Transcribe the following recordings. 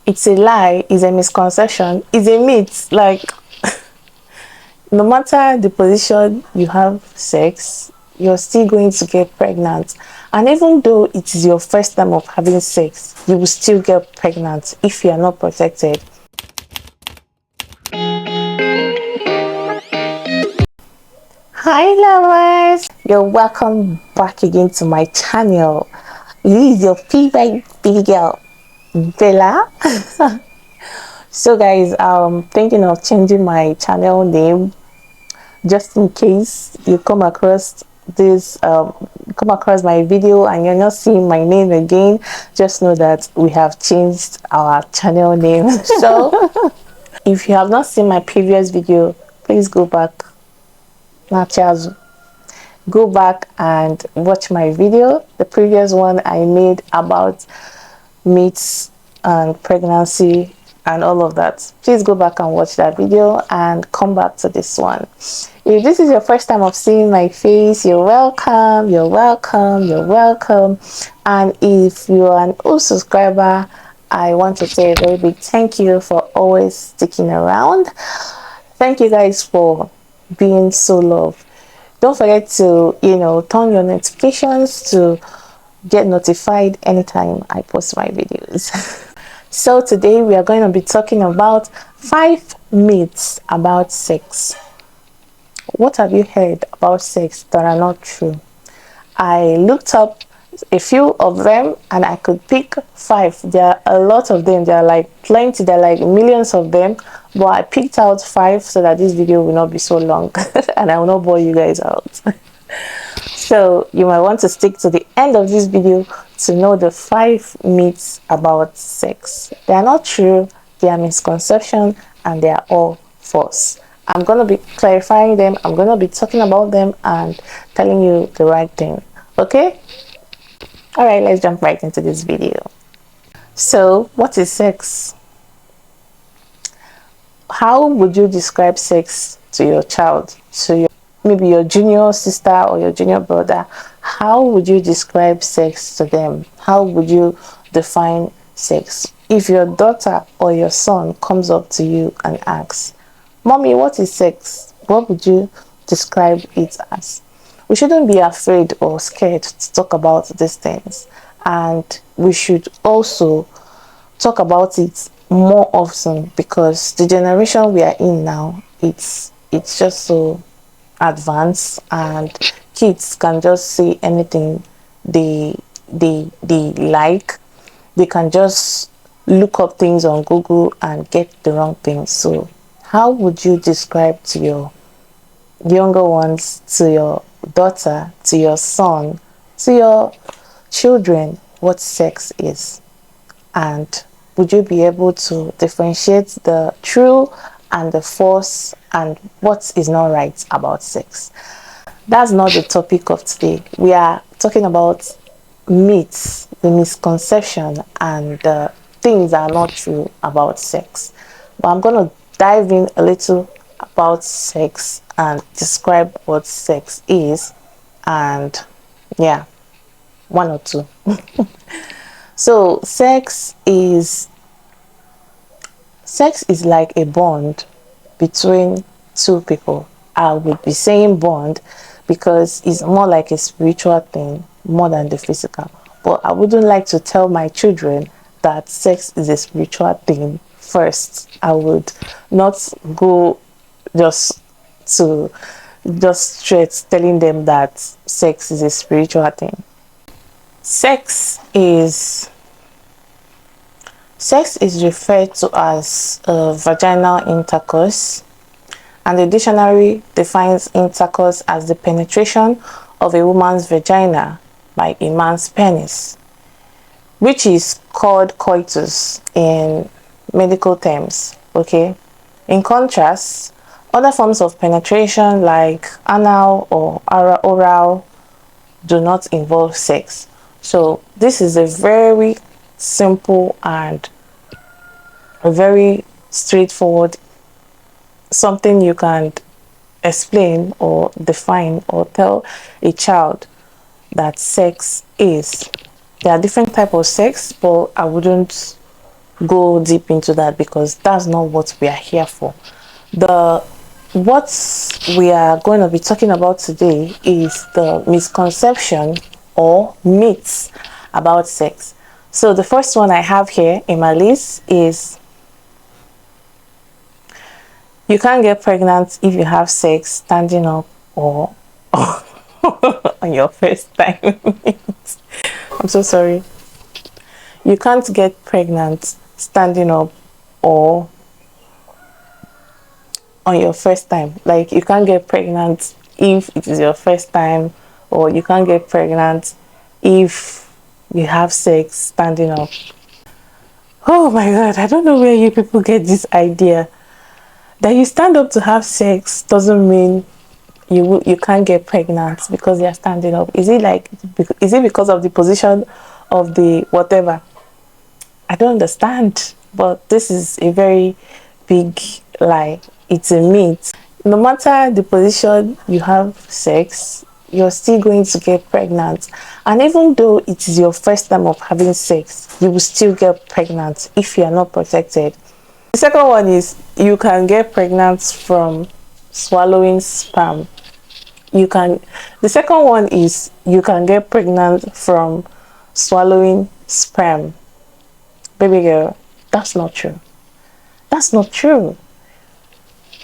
It's a lie, it's a misconception, it's a myth. Like, no matter the position you have sex, you're still going to get pregnant. And even though it is your first time of having sex, you will still get pregnant if you are not protected. Hi lovers, you're welcome back again to my channel. This is your favorite baby girl, Bella. So guys, thinking of changing my channel name just in case you come across this come across my video and you're not seeing my name again. Just know that we have changed our channel name. So if you have not seen my previous video, please go back, go back and watch my video, the previous one I made about myths and pregnancy and all of that. Please go back and watch that video and come back to this one. If this is your first time of seeing my face, you're welcome, you're welcome, you're welcome. And if you're an old subscriber, I want to say a very big thank you for always sticking around. Thank you guys for being so loved. Don't forget to, turn your notifications to get notified anytime I post my videos. So today we are going to be talking about 5 myths about sex. What have you heard about sex that are not true? I looked up a few of them and I could pick 5. There are a lot of them. There are like plenty. There are like millions of them. But I picked out 5 so that this video will not be so long and I will not bore you guys out. So you might want to stick to the end of this video to know the 5 myths about sex. They are not true, they are misconception, and they are all false. I'm going to be clarifying them, I'm going to be talking about them and telling you the right thing. Okay? Alright, let's jump right into this video. So, what is sex? How would you describe sex to your child, to your maybe your junior sister or your junior brother? How would you describe sex to them? How would you define sex? If your daughter or your son comes up to you and asks, "Mommy, what is sex?" What would you describe it as? We shouldn't be afraid or scared to talk about these things, and we should also talk about it more often, because the generation we are in now, it's just so advanced and kids can just say anything they like. They can just look up things on Google and get the wrong things. So how would you describe to your younger ones, to your daughter, to your son, to your children, what sex is? And would you be able to differentiate the true and the false and what is not right about sex? That's not the topic of today. We are talking about myths, the misconception, and the things that are not true about sex. But I'm going to dive in a little about sex and describe what sex is, and yeah, one or two. So sex is like a bond between two people. I would be saying bond because it's more like a spiritual thing more than the physical. But I wouldn't like to tell my children that sex is a spiritual thing first. I would not go just to just straight telling them that sex is a spiritual thing. Sex is referred to as vaginal intercourse, and the dictionary defines intercourse as the penetration of a woman's vagina by a man's penis, which is called coitus in medical terms. Okay. In contrast, other forms of penetration like anal or oral do not involve sex. So this is a very simple and a very straightforward something you can explain or define or tell a child that sex is. There are different types of sex, but I wouldn't go deep into that because that's not what we are here for. The what we are going to be talking about today is the misconception or myths about sex. So the first one I have here in my list is you can't get pregnant if you have sex standing up or on your first time. I'm so sorry. You can't get pregnant standing up or on your first time. Like you can't get pregnant if it is your first time, or you can't get pregnant if you have sex standing up. Oh my god, I don't know where you people get this idea that you stand up to have sex doesn't mean you can't get pregnant because you're standing up. Is it like, is it because of the position of the whatever? I don't understand, but this is a very big lie. It's a myth. No matter the position you have sex, you're still going to get pregnant. And even though it is your first time of having sex, you will still get pregnant if you are not protected. The second one is you can get pregnant from swallowing sperm. The second one is you can get pregnant from swallowing sperm. Baby girl, that's not true. That's not true.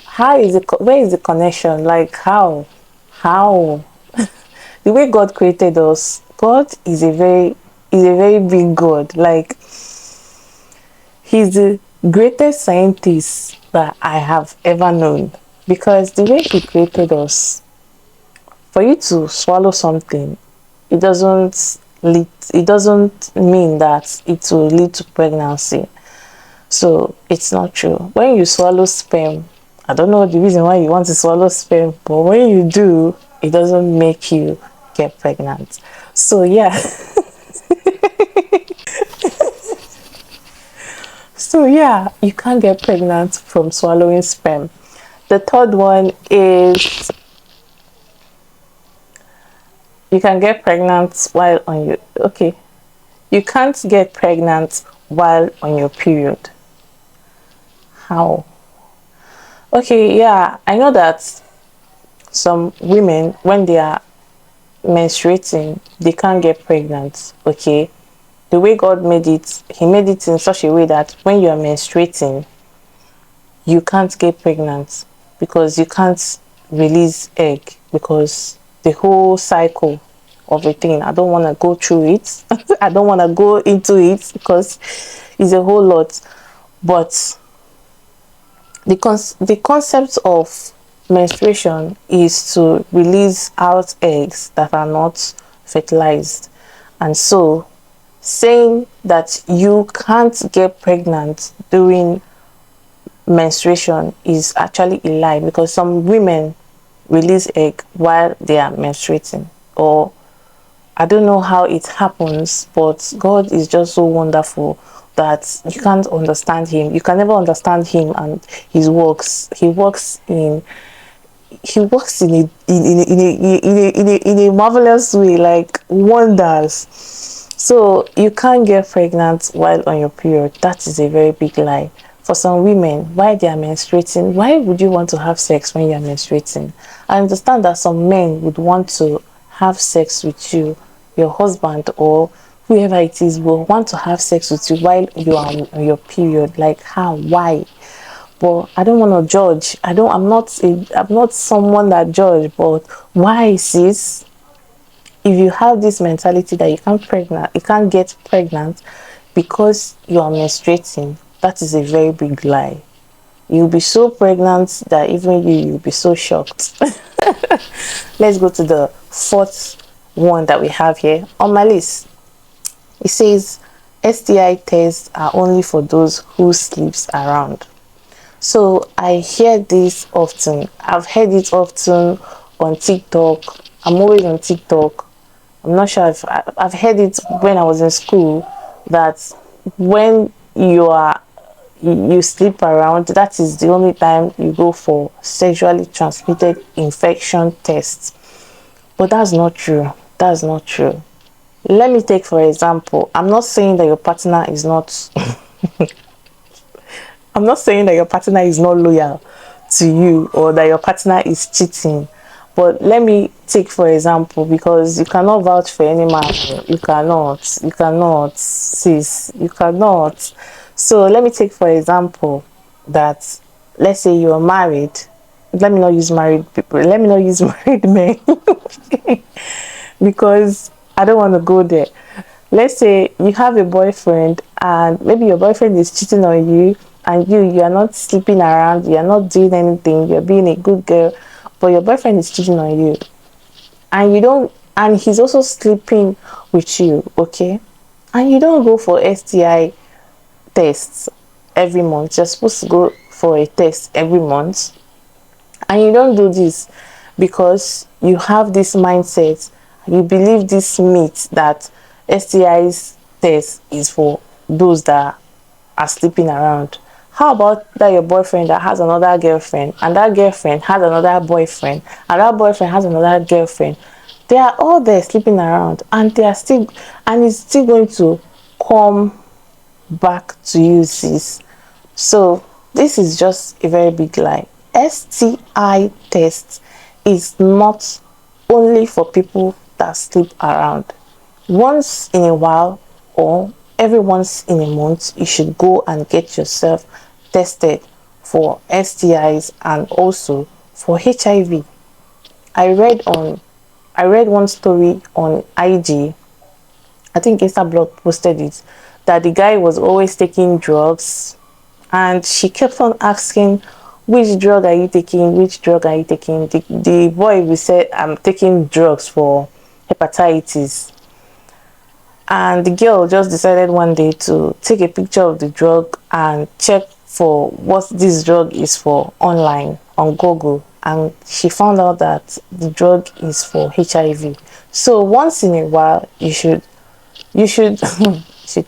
How is it? Where is the connection? Like how the way God created us, God is a very big God. Like he's the greatest scientist that I have ever known, because the way he created us, for you to swallow something, it doesn't mean that it will lead to pregnancy. So it's not true. When you swallow sperm, I don't know the reason why you want to swallow sperm, but when you do, it doesn't make you get pregnant. So yeah. So yeah, you can't get pregnant from swallowing sperm. The third one is you can get pregnant while on your okay. You can't get pregnant while on your period. How? Okay, yeah, I know that some women, when they are menstruating, they can't get pregnant. Okay, the way God made it, he made it in such a way that when you are menstruating, you can't get pregnant because you can't release egg, because the whole cycle of a thing, I don't want to go through it. I don't want to go into it because it's a whole lot. But the concept of menstruation is to release out eggs that are not fertilized. And so saying that you can't get pregnant during menstruation is actually a lie, because some women release egg while they are menstruating, or I don't know how it happens, but God is just so wonderful that you can't understand him. You can never understand him and his works. He works in a marvelous way, like wonders. So you can't get pregnant while on your period. That is a very big lie. For some women, while they are menstruating, why would you want to have sex when you are menstruating? I understand that some men would want to have sex with you, your husband or whoever it is will want to have sex with you while you are on your period. Like how? Why? But I don't want to judge. I'm not someone that judge, but why, sis? If you have this mentality that you can't get pregnant because you are menstruating, that is a very big lie. You'll be so pregnant that even you'll be so shocked. Let's go to the fourth one that we have here on my list. It says STI tests are only for those who sleeps around. So I hear this often. I've heard it often on TikTok. I'm always on TikTok. I'm not sure if I've heard it when I was in school, that when you sleep around, that is the only time you go for sexually transmitted infection tests. But that's not true. That's not true. Let me take for example, I'm not saying that your partner is not I'm not saying that your partner is not loyal to you or that your partner is cheating, but let me take for example, because you cannot vouch for any man. You cannot, sis, you cannot. So let me take for example that, let's say you're married. Let me not use married people, let me not use married men, because I don't want to go there. Let's say you have a boyfriend and maybe your boyfriend is cheating on you, and you are not sleeping around, you are not doing anything, you're being a good girl, but your boyfriend is cheating on you, and you don't, and he's also sleeping with you, okay? And you don't go for STI tests every month. You're supposed to go for a test every month, and you don't do this because you have this mindset, you believe this myth that STIs test is for those that are sleeping around. How about that your boyfriend that has another girlfriend, and that girlfriend has another boyfriend, and that boyfriend has another girlfriend? They are all there sleeping around, and they are still, and it's still going to come back to you, sis. So this is just a very big lie. STI test is not only for people that sleep around. Once in a while or every once in a month, you should go and get yourself tested for STIs and also for HIV. I read on I read one story on IG. I think Instablog posted it, that the guy was always taking drugs, and she kept on asking, which drug are you taking, which drug are you taking? The boy will say, I'm taking drugs for hepatitis. And the girl just decided one day to take a picture of the drug and check for what this drug is for online on Google, and she found out that the drug is for HIV. So once in a while you should should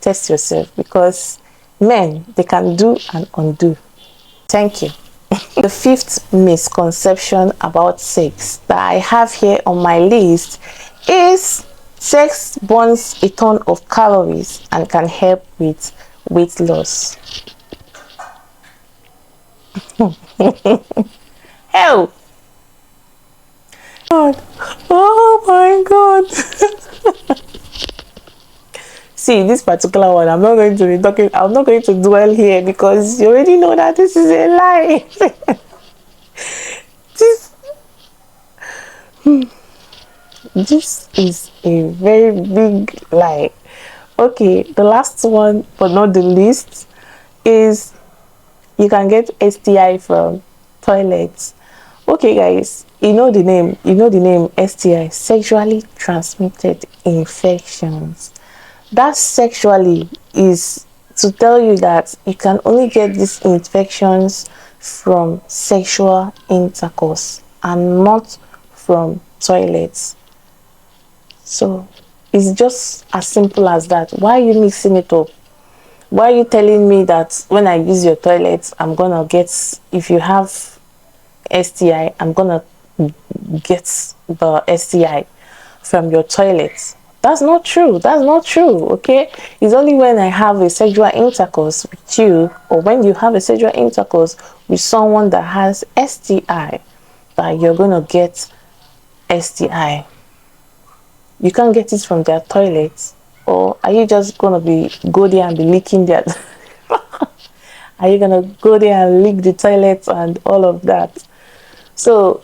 test yourself, because men, they can do and undo. Thank you. The fifth misconception about sex that I have here on my list is sex burns a ton of calories and can help with weight loss. Hell, God. Oh my God. See, this particular one, I'm not going to dwell here, because you already know that this is a lie. this this is a very big lie. Okay, the last one but not the least is you can get STI from toilets. Okay guys, you know the name STI, sexually transmitted infections. That sexually is to tell you that you can only get these infections from sexual intercourse and not from toilets. So it's just as simple as that. Why are you mixing it up? Why are you telling me that when I use your toilet, I'm gonna get, if you have STI, I'm gonna get the STI from your toilet? That's not true. That's not true. Okay, it's only when I have a sexual intercourse with you, or when you have a sexual intercourse with someone that has STI, that you're gonna get STI. You can't get it from their toilets. Or are you just gonna go there and be licking their are you gonna go there and lick the toilets and all of that? So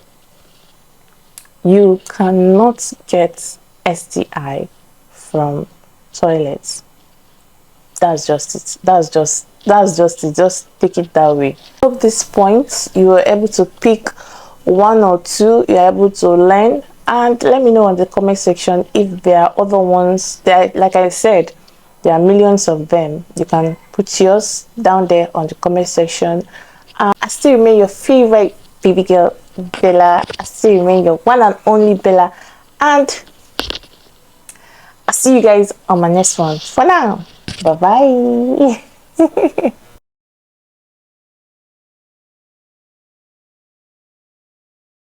you cannot get STI from toilets. That's just it. That's just it. Just take it that way. Hope this point you were able to pick one or two, you're able to learn, and let me know in the comment section if there are other ones. There, like I said, there are millions of them. You can put yours down there on the comment section. I still remain your favorite baby girl, Bella. I still remain your one and only Bella, and I'll see you guys on my next one. For now, bye bye.